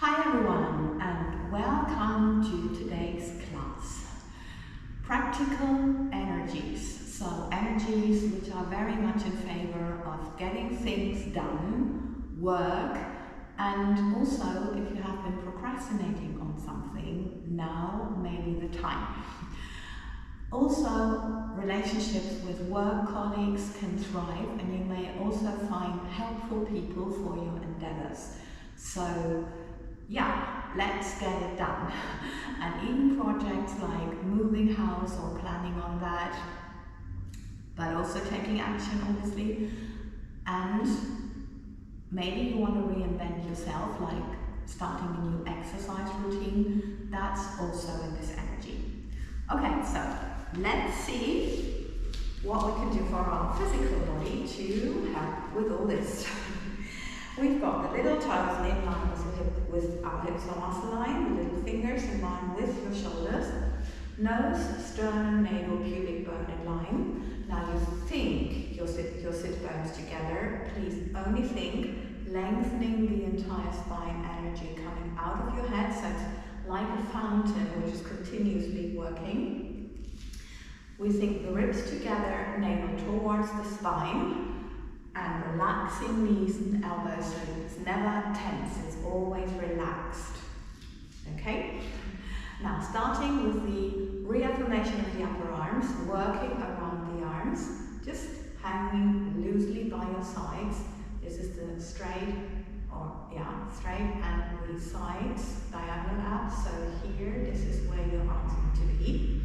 Hi everyone, and welcome to today's class. Practical energies. So energies which are very much in favor of getting things done, work, and also if you have been procrastinating on something, now may be the time. Also, relationships with work colleagues can thrive, and you may also find helpful people for your endeavors. So yeah, let's get it done. And even projects like moving house or planning on that, but also taking action obviously. And maybe you want to reinvent yourself, like starting a new exercise routine. That's also in this energy. Okay, so let's see what we can do for our physical body to help with all this. We've got the little toes in line with our hips on muscle line, the little fingers in line with your shoulders, nose, sternum, navel, pubic bone in line. Now you think your sit bones together. Please only think, lengthening the entire spine, energy coming out of your head, so it's like a fountain which is continuously working. We think the ribs together, navel towards the spine, and relaxing knees and elbows, so it's never tense, it's always relaxed. Okay? Now starting with the reaffirmation of the upper arms, working around the arms, just hanging loosely by your sides. This is the straight and the sides, diagonal abs. So here, this is where your arms need to be.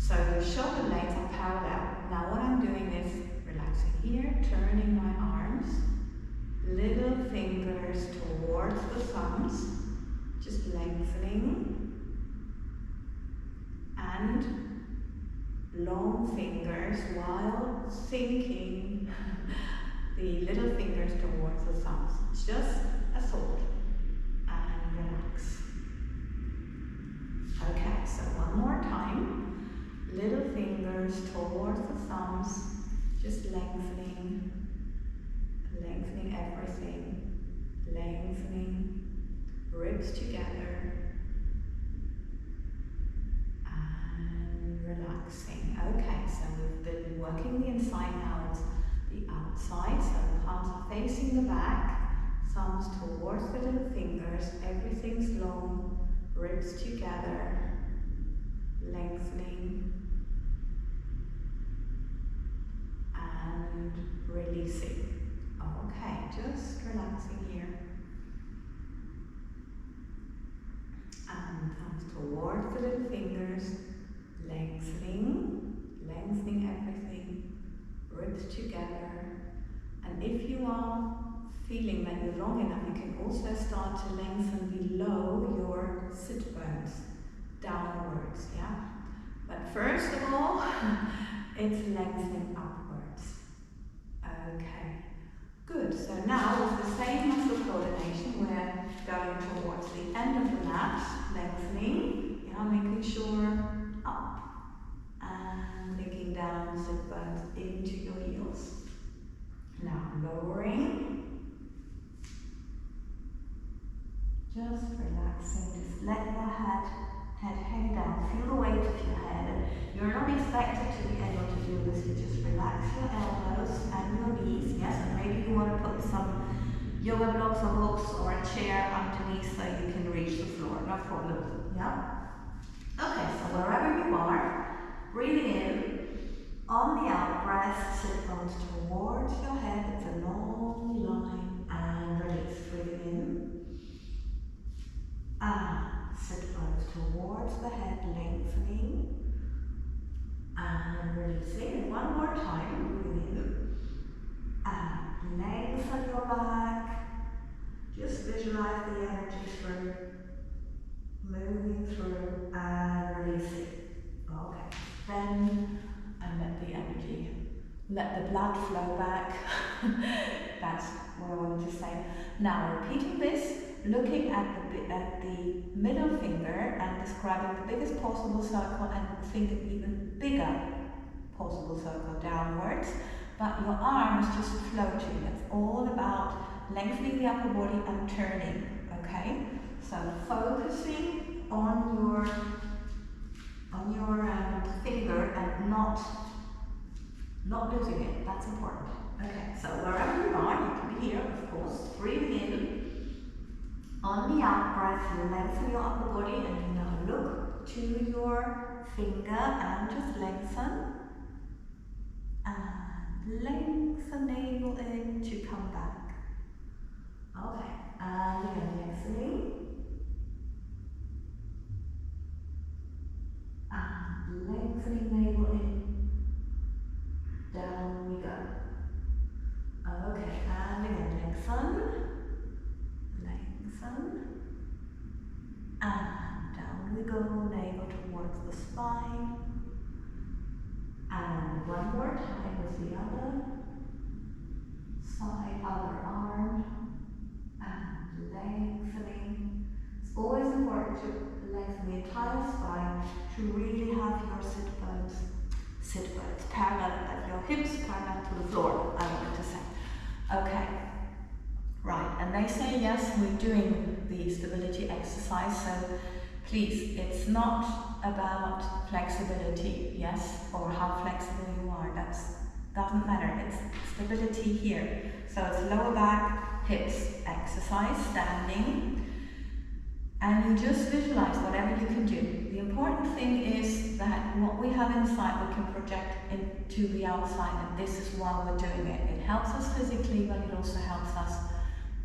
So the shoulder blades are parallel. Now what I'm doing is relaxing here, turning my arms, little fingers towards the thumbs, just lengthening, and long fingers while sinking the little fingers towards the thumbs. It's just a thought, and relax. Okay, so one more time, little fingers towards the thumbs, just lengthening everything, lengthening, ribs together, and relaxing. Okay, so we've been working the inside, now it's the outside, so the palms are facing the back, thumbs towards the little fingers, everything's long, ribs together, lengthening, and releasing. Okay, just relaxing here. And thumbs towards the little fingers, lengthening everything, ribs together. And if you are feeling that you're long enough, you can also start to lengthen below your sit bones, downwards, yeah? But first of all, it's lengthening upwards. Okay, good. So now with the same muscle coordination, we're going towards the end of the mat, lengthening, yeah, making sure up and linking down, sit bones into your heels. Now lowering, just relaxing, just let the head hang down, feel the weight of your head. You're not expected to be able to do this, you just relax your elbows and your knees, yes, and maybe you want to put some yoga blocks or books or a chair underneath so you can reach the floor, no problem, yeah? Okay, so wherever you are, breathing in, on the out breath, sit bones towards your head, it's a long line, and release, breathing in, and sit bones towards the head, lengthening, and releasing. One more time, breathing in, and lengthen your back, just visualize the energy through, moving through, and releasing. Okay, then, and let the energy, let the blood flow back. That's what I wanted to say. Now repeating this, looking at the middle finger and describing the biggest possible circle and think an even bigger possible circle downwards, but your arm is just floating. It's all about lengthening the upper body and turning, okay? So focusing on your finger and not losing it. That's important. Okay, so wherever you are, you can be here, of course. Breathe in. On the out breath, you lengthen your upper body, and you now look to your finger and just lengthen. And lengthen, navel in to come back. Okay, and again, lengthening. And lengthening navel in. Down we go. Okay, and again, lengthen. Lengthen. And down we go, navel towards the spine. And one more time with the other side, other arm. And lengthening. It's always important to lengthen the entire spine to really have your sit bones parallel, that your hips parallel to the floor, I wanted to say. Okay, right, and they say yes, we're doing the stability exercise, so please, it's not about flexibility, yes, or how flexible you are, that doesn't matter, it's stability here. So it's lower back, hips exercise, standing, and you just visualize whatever you can do. The important thing is that what we have inside we can project into the outside, and this is why we're doing it. It helps us physically, but it also helps us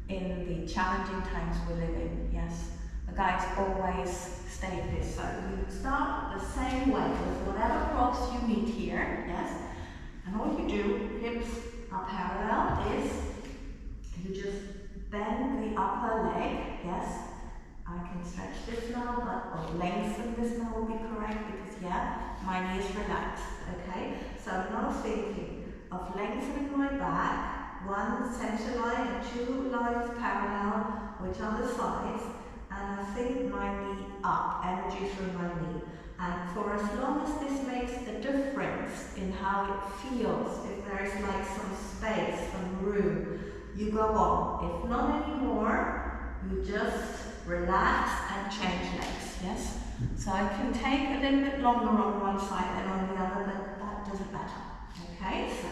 in the challenging times we live in, yes. The guides always state this, so you start the same way with whatever props you need here, yes. And all you do, hips are parallel, is you just bend the upper leg, yes. I can stretch this now, or lengthen this now will be correct, because yeah, my knee is relaxed, okay? So now thinking of lengthening my back, one center line and two lines parallel, which are the sides, and I think my knee up, energy through my knee. And for as long as this makes a difference in how it feels, if there is like some space, some room, you go on. If not anymore, you just relax and change legs, yes? So I can take a little bit longer on one side than on the other, but that doesn't matter, okay? So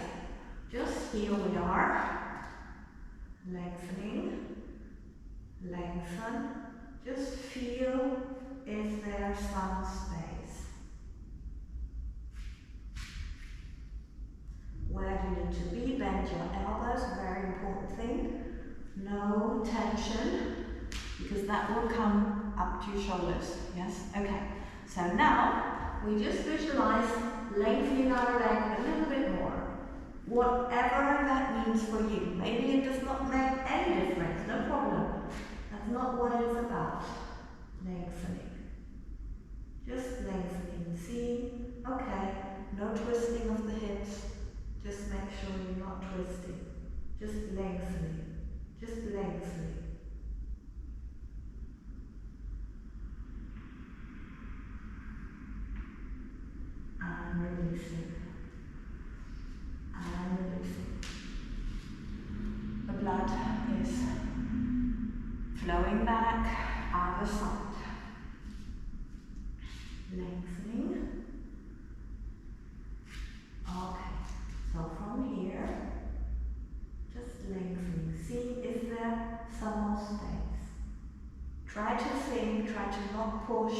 just here we are, lengthening, lengthen, just feel if there's some space. Where do you need to be? Bend your elbows, very important thing. No tension, because that will come up to your shoulders, yes? Okay, so now we just visualize lengthening our leg a little bit more. Whatever that means for you. Maybe it does not make any difference, no problem. That's not what it's about. Lengthening. Just lengthening. See? Okay, no twisting of the hips. Just make sure you're not twisting. Just lengthening. Just lengthening. And releasing. And releasing. The blood is flowing back out the side. Lengthening. Okay, so from here, just lengthening. See, is there some more space? Try to think, try to not push.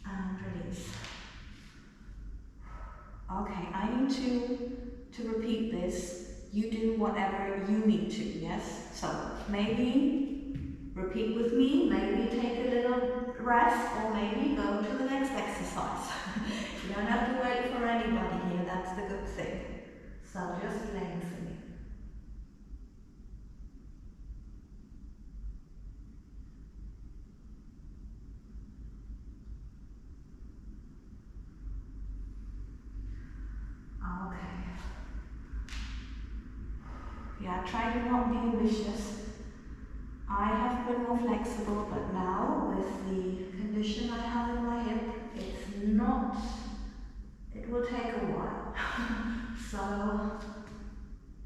And release. Okay, I need to repeat this. You do whatever you need to, yes? So maybe repeat with me, maybe take a little rest, or maybe go to the next exercise. You don't have to wait for anybody here, that's the good thing. So just lengthening. Okay. Yeah, try to not be ambitious. I have been more flexible, but now with the condition I have in my hip, it's not, it will take a while. So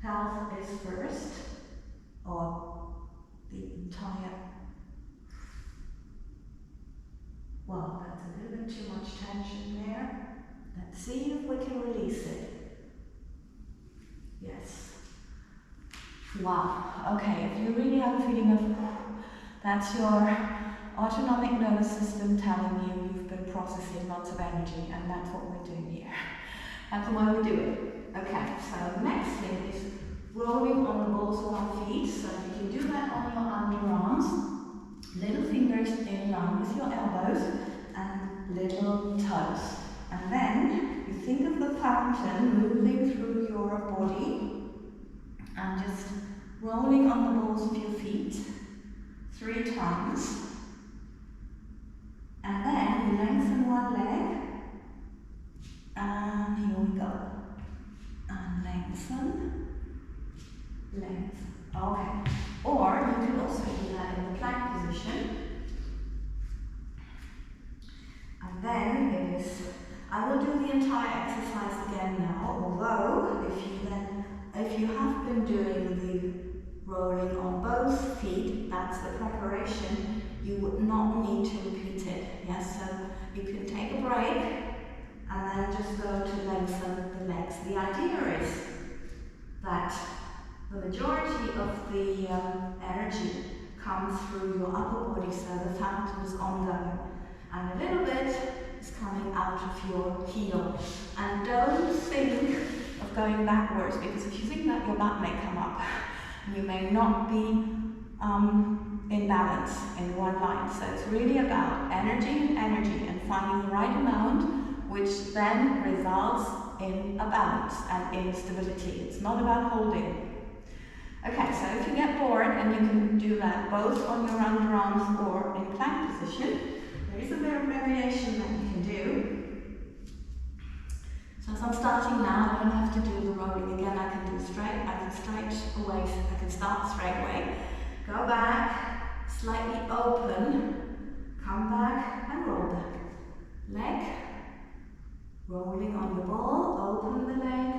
health is first, too much tension there. Let's see if we can release it. Yes. Wow. Okay, if you really have a feeling of, that's your autonomic nervous system telling you you've been processing lots of energy, and that's what we're doing here. That's why we do it. Okay, so next thing is rolling on the balls of our feet. So you can do that on your underarms, little fingers in line with your elbows, and little toes. And then you think of the fountain moving through your body and just rolling on the balls of your feet 3 times. And then you lengthen one leg, and here we go. And lengthen, lengthen. Okay. Or you can also do that in the plank position. And then it is, I will do the entire exercise again now, although if you have been doing the rolling on both feet, that's the preparation, you would not need to repeat it. Yes, so you can take a break and then just go to lengthen the legs. The idea is that the majority of the energy comes through your upper body, so the fountain is ongoing, and a little bit is coming out of your heel. And don't think of going backwards, because if you think that, your back may come up and you may not be in balance in one line. So it's really about energy and finding the right amount, which then results in a balance and in stability. It's not about holding. Okay, so if you get bored, and you can do that both on your underarms or in plank position, there is a bit of variation that you can do. So as I'm starting now, I don't have to do the rolling again. I can do straight, I can straight away, I can start straight away. Go back, slightly open, come back and roll back. Leg, rolling on the ball, open the leg,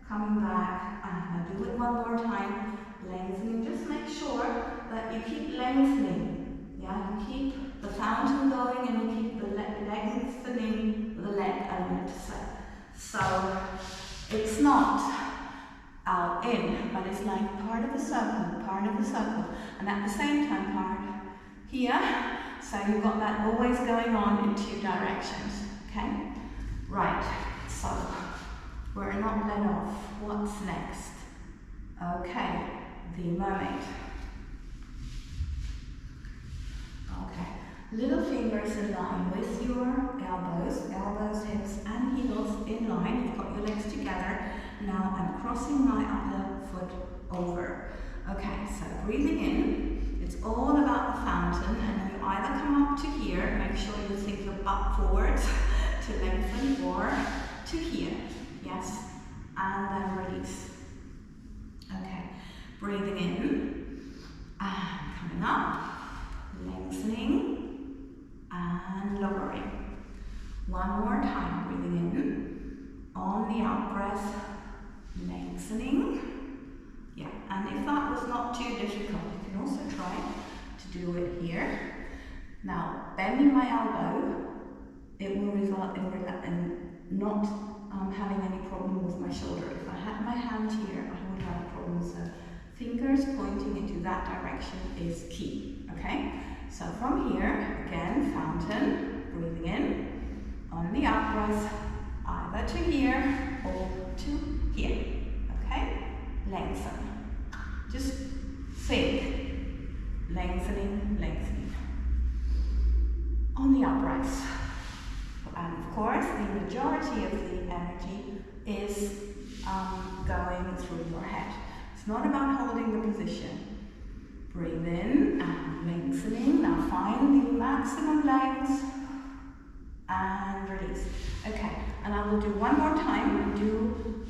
coming back, and I'll do it one more time, lengthening. Just make sure that you keep lengthening. Yeah, you keep the fountain going and you keep the lengthening the leg element. So it's not out in, but it's like part of the circle, and at the same time part here. So you've got that always going on in 2 directions. Okay, right. So we're not let off. What's next? Okay, the mermaid. Okay, little fingers in line with your elbows, hips and heels in line. You've got your legs together. Now I'm crossing my upper foot over. Okay, so breathing in. It's all about the fountain, and you either come up to here, make sure you think of up forward to lengthen, or to here. Yes, and then release. Okay, breathing in and coming up, lengthening and lowering. One more time, breathing in, on the out breath, lengthening. Yeah, and if that was not too difficult, you can also try to do it here. Now, bending my elbow, it will result in not having any problem with my shoulder. If I had my hand here, I would have a problem. So fingers pointing into that direction is key, okay? So from here, again, fountain, breathing in, on the out breath, either to here or to here, okay? Lengthen. Just think, lengthening, lengthening. On the out breath. And of course, the majority of the energy is going through your head. It's not about holding the position. Breathe in and lengthening. Now find the maximum length and release. Okay, and I will do one more time.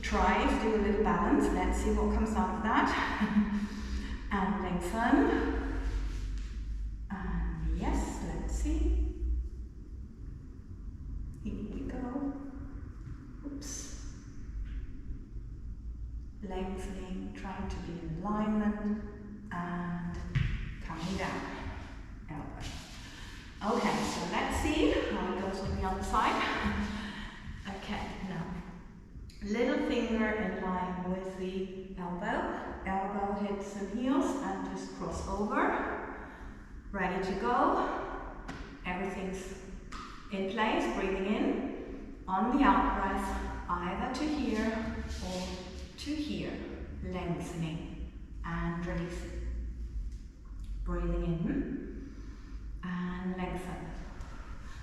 Try to do a little balance. Let's see what comes out of that. And lengthen. And yes, let's see. Here we go. Oops. Lengthening, trying to be in alignment, and coming down. Elbow. Okay, so let's see how it goes on the other side. Okay, now, little finger in line with the elbow. Elbow hits and heels and just cross over. Ready to go. Everything's in place, breathing in. On the out breath, either to here or to here. Lengthening and releasing. Breathing in and lengthen.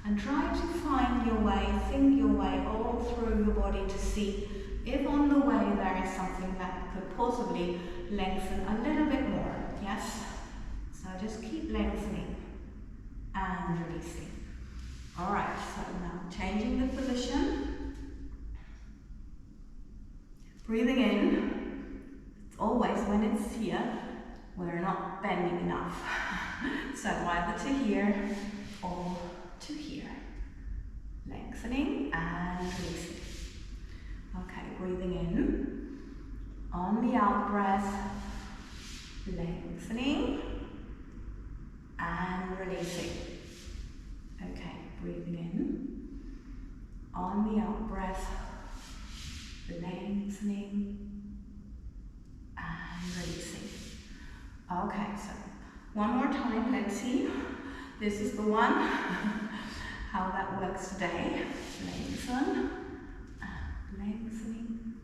And try to find your way, think your way all through your body to see if on the way there is something that could possibly lengthen a little bit more. Yes? So just keep lengthening and releasing. Alright, so now changing the position. Breathing in. It's always when it's here, we're not bending enough. So either to here or to here. Lengthening and releasing. Okay, breathing in. On the out breath, lengthening and releasing. Okay, breathing in. On the out breath, lengthening and releasing. Okay, so one more time, let's see. This is the one, how that works today. Lengthen, lengthening,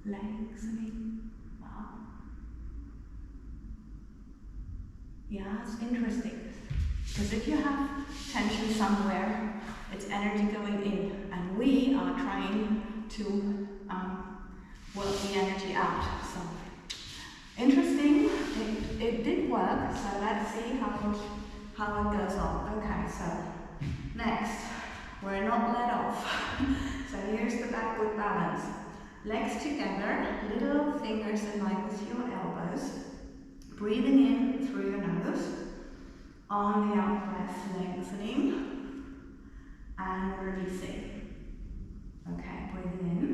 lengthening. Wow. Yeah, it's interesting. Because if you have tension somewhere, it's energy going in. And we are trying to work the energy out. So, interesting. It did work. So let's see how it goes on. Okay, so next, we're not let off. So here's the backward balance. Legs together, little fingers in line with your elbows. Breathing in through your nose. On the out breath, lengthening and releasing. Okay, breathing in.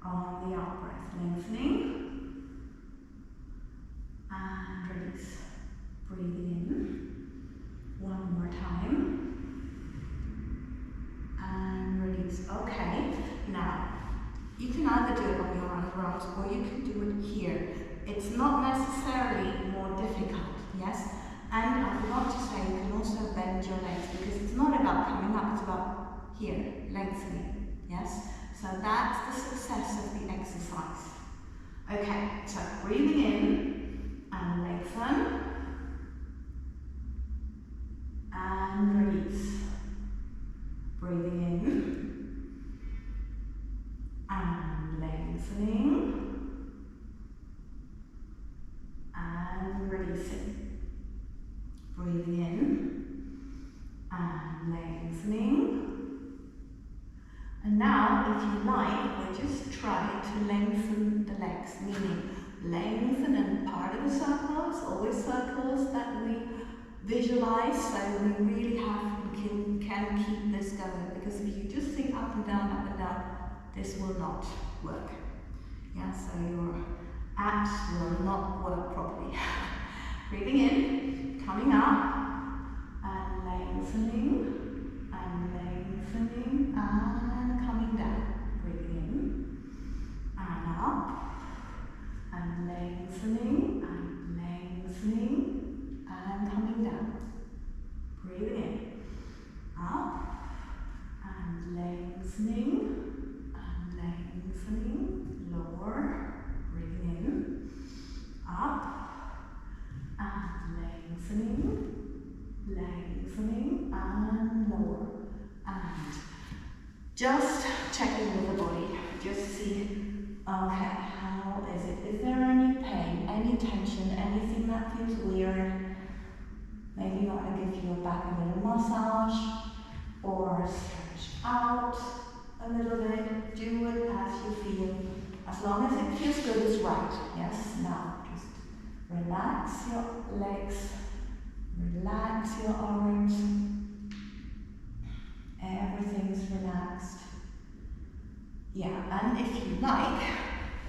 On the out breath, lengthening and release. Breathing in. One more time. And release. Okay, now you can either do it on your underarms or you can do it here. It's not necessarily more difficult, yes? And I forgot to say, you can also bend your legs because it's not about coming up, it's about here, lengthening, yes? So that's the success of the exercise. Okay, so breathing in and lengthen and release. Breathing in and lengthening and releasing. Breathing in and lengthening. And now, if you like, we'll just try to lengthen the legs, meaning lengthen and part of the circles, always circles that we visualize, so we really can keep this going, because if you just think up and down, this will not work. Yeah, so your abs will not work properly. Breathing in, coming up, and lengthening, and coming down. Breathing in, and up, and lengthening, and coming down. Breathing in, up, and lengthening, lower. Breathing in, up, and lengthening, and lower. And just checking with the body, just see, okay, how is it? Is there any pain, any tension, anything that feels weird? Maybe you want to give your back a little massage, or stretch out a little bit. Do it as you feel. As long as it feels good, it's right. Yes? Now, just relax your legs, relax your arms. Everything's relaxed. Yeah, and if you like,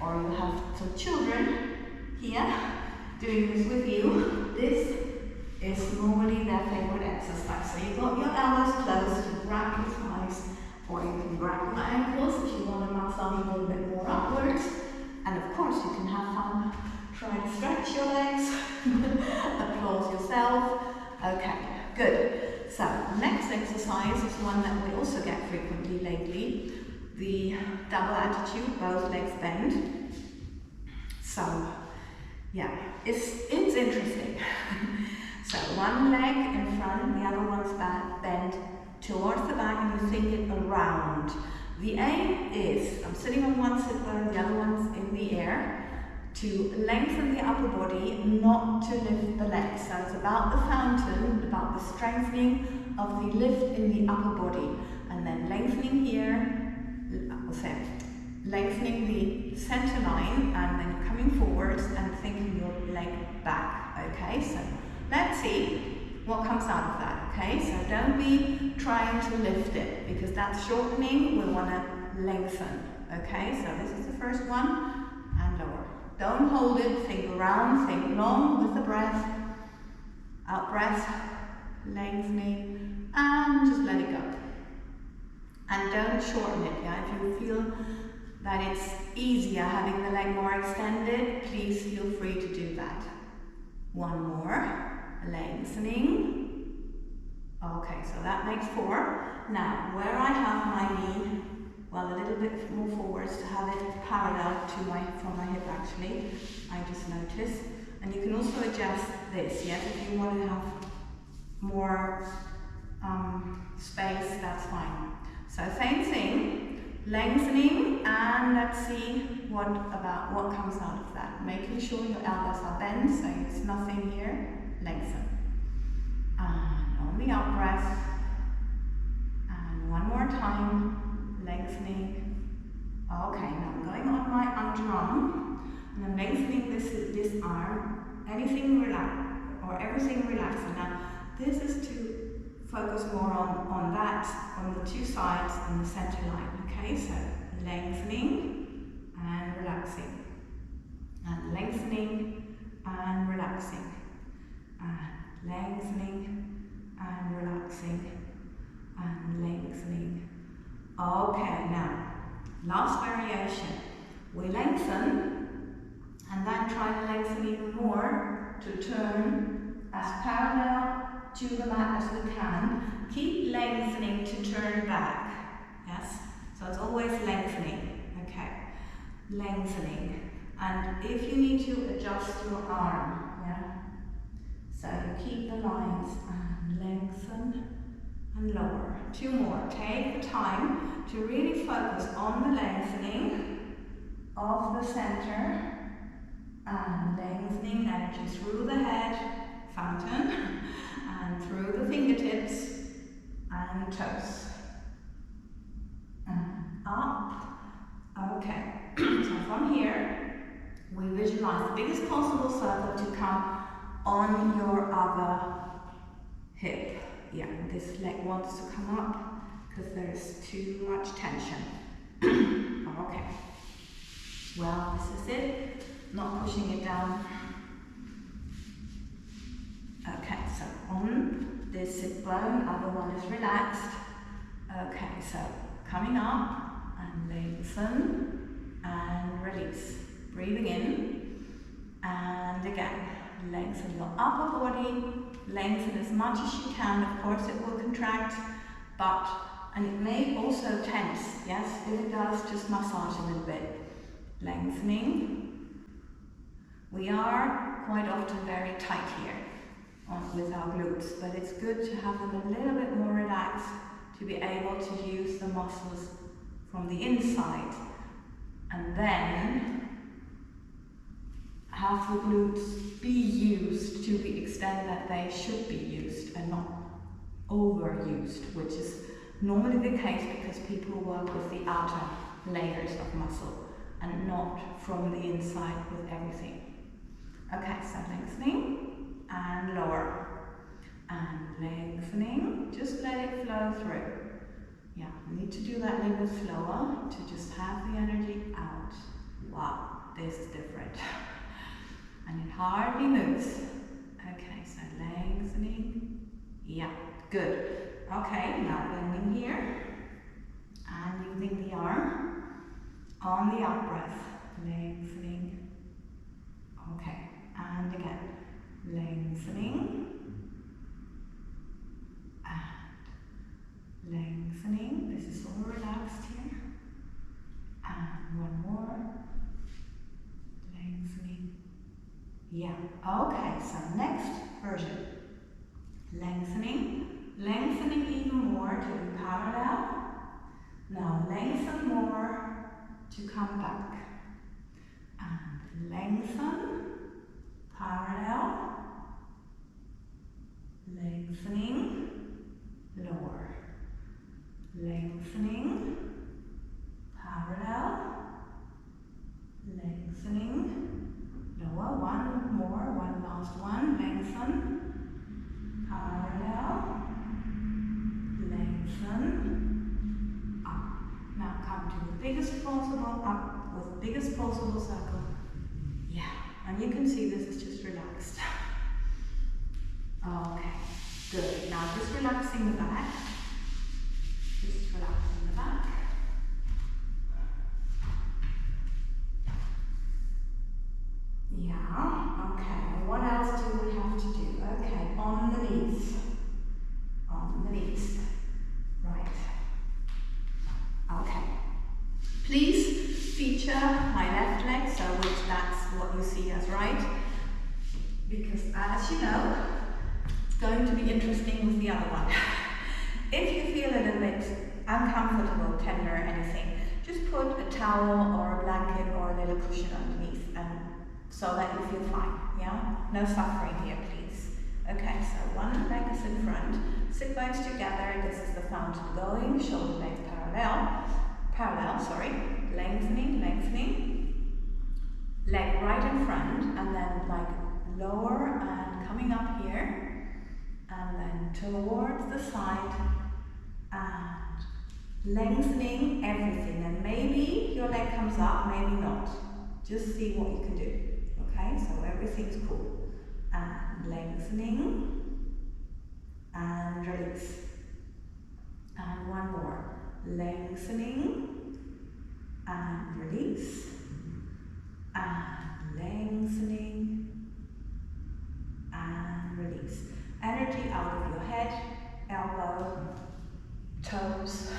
or you have some children here doing this with you, this is normally their favorite exercise. So you've got your elbows closed, you grab your thighs, or you can grab your ankles if you want to massage a little bit more upwards. And of course you can have fun, try to stretch your legs, applause yourself. Okay, good. So next exercise is one that we also get frequently lately, the double attitude, both legs bend. So yeah, it's interesting. So one leg in front, the other one's back, bend towards the back, and you think it around. The aim is, I'm sitting on one sit bone, the other one's in the air, to lengthen the upper body, not to lift the legs. So it's about the fountain, about the strengthening of the lift in the upper body, and then lengthening here, lengthening the center line, and then coming forwards and thinking your leg back. Okay, so let's see what comes out of that. Okay, so don't be trying to lift it, because that's shortening. We want to lengthen. Okay, so this is the first one, and lower. Don't hold it, think around, think long with the breath. Out breath, lengthening, and just let it go. And don't shorten it. Yeah, if you feel that it's easier having the leg more extended, please feel free to do that. One more, lengthening. Okay, so that makes 4. Now, where I have my knee, well, a little bit more forwards to have it parallel to from my hip actually, I just noticed. And you can also adjust this, yes, if you want to have more space, that's fine. So same thing, lengthening, and let's see what comes out of that. Making sure your elbows are bent, so there's nothing here, lengthen. And on the out breath, and one more time, lengthening. Okay, now I'm going on my underarm, and I'm lengthening this arm, anything relaxed, or everything relaxing. Now, this is to focus more on that, on the two sides and the center line. Okay, so lengthening and relaxing, and lengthening and relaxing, and lengthening and relaxing, and lengthening. Okay, now last variation. We lengthen and then try to lengthen even more to turn as parallel to the mat as we can. Keep lengthening to turn back. Yes? So it's always lengthening. Okay. Lengthening. And if you need to adjust your arm, yeah? So you keep the lines and lengthen and lower. 2 more. Take the time to really focus on the lengthening of the center and lengthening energy through the head, fountain, and through the fingertips and toes. And up. Okay. So from here, we visualize the biggest possible circle to come on your other hip. Yeah, this leg wants to come up because there is too much tension. Okay. Well, this is it. Not pushing it down. Okay, so on this sit bone, other one is relaxed. Okay, so coming up and lengthen and release. Breathing in and again. Lengthen your upper body, lengthen as much as you can. Of course it will contract, and it may also tense. Yes, if it does, just massage a little bit. Lengthening. We are quite often very tight here with our glutes, but it's good to have them a little bit more relaxed to be able to use the muscles from the inside, and then have the glutes be used to the extent that they should be used and not overused, which is normally the case because people work with the outer layers of muscle and not from the inside with everything. Okay, so lengthening and lower and lengthening, just let it flow through. Yeah, we need to do that a little bit slower to just have the energy out. Wow, this is different. And it hardly moves. Okay, so lengthening. Yeah, good. Okay, now bending here. And using the arm on the out breath. Lengthening. Okay, and again. Lengthening. And lengthening. This is all relaxed here. And one more. Lengthening. Yeah. Okay, so next version. Lengthening. Lengthening even more to be parallel. Now lengthen more to come back. And lengthen. Parallel. Lengthening. Lower. Lengthening. Parallel. Lengthening. Lower. One more. One last one. Lengthen. Parallel. Lengthen. Up. Now come to the biggest possible up with the biggest possible circle. Yeah. And you can see this is just relaxed. Okay. Good. Now just relaxing the back. Just relaxing the back. Yeah, okay. What else do we have to do? Okay, on the knees. On the knees. Right. Okay. Please feature my left leg, so which that's what you see as right. Because as you know, it's going to be interesting with the other one. If you feel a little bit uncomfortable, tender, anything, just put a towel or a blanket or a little cushion underneath, and so that you feel fine, yeah? No suffering here, please. Okay, so one leg is in front, sit bones together, this is the fountain going, shoulder blades parallel, lengthening, leg right in front, and then like lower and coming up here, and then towards the side, and lengthening everything, and maybe your leg comes up, maybe not. Just see what you can do. Okay, so everything's cool. And lengthening and release. And one more. Lengthening and release. And lengthening and release. Energy out of your head, elbow, toes,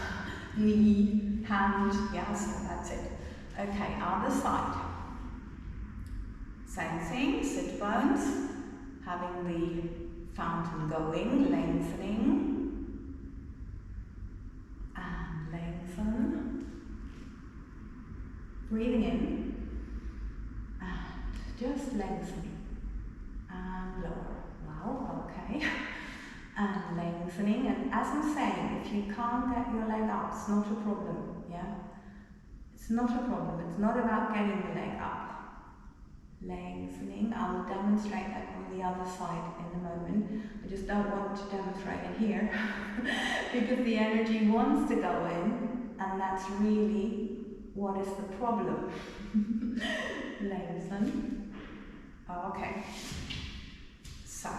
knee, hand. Yeah, so that's it. Okay, other side. Same thing, sit bones, having the fountain going, lengthening, and lengthen, breathing in, and just lengthening, and lower, wow, okay, and lengthening, and as I'm saying, if you can't get your leg up, it's not a problem, yeah, it's not a problem, it's not about getting the leg up. Lengthening. I'll demonstrate that on the other side in a moment. I just don't want to demonstrate it here because the energy wants to go in, and that's really what is the problem. Lengthen. Okay. So,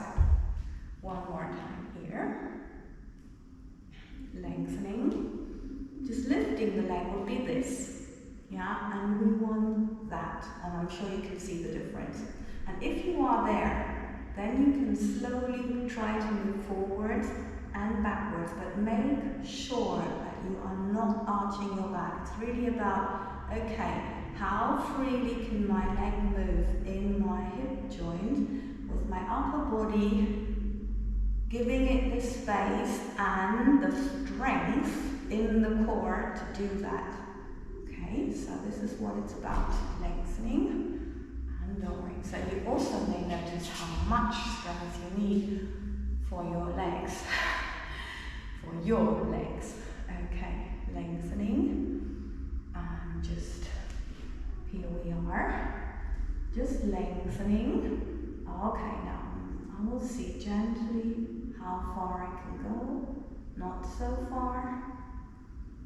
one more time here. Lengthening. Just lifting the leg would be this. Yeah, and we want that, and I'm sure you can see the difference. And if you are there, then you can slowly try to move forwards and backwards, but make sure that you are not arching your back. It's really about, okay, how freely can my leg move in my hip joint with my upper body, giving it the space and the strength in the core to do that. Okay, so this is what it's about, lengthening and lowering. So you also may notice how much strength you need for your legs. Okay, lengthening, and just, here we are, just lengthening. Okay, now I will see gently how far I can go, not so far.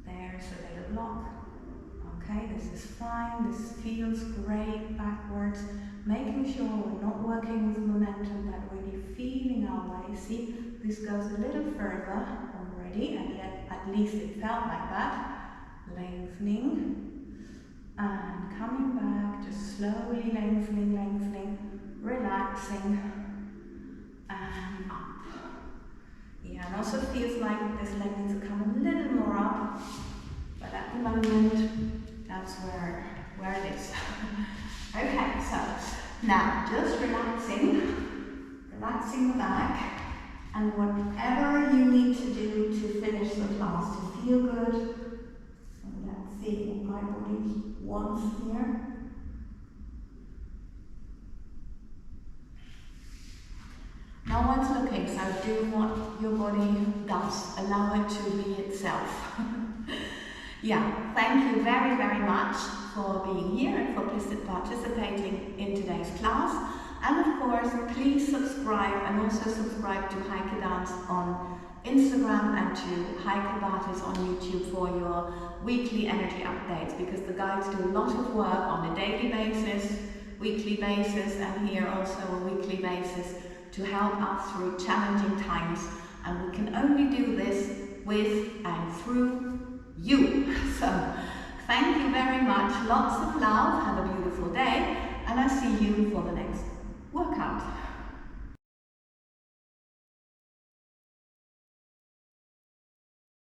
There's a little block. Okay, this is fine, this feels great, backwards, making sure we're not working with momentum, but really feeling our way. See, this goes a little further already, and yet at least it felt like that. Lengthening and coming back, just slowly lengthening, lengthening, relaxing and up. Yeah, and also feels like this leg needs to come a little more up, but at the moment, that's where it is. Okay, so now just relaxing the back, and whatever you need to do to finish the class to feel good. And let's see what my body wants here. No one's looking, so do what your body does. Allow it to be itself. Yeah, thank you very, very much for being here and for participating in today's class. And of course, please subscribe, and also subscribe to Heike Dance on Instagram and to Heike Bartes on YouTube for your weekly energy updates, because the guides do a lot of work on a daily basis, weekly basis, and here also a weekly basis to help us through challenging times. And we can only do this with and through you. So thank you very much, lots of love, have a beautiful day, and I'll see you for the next workout.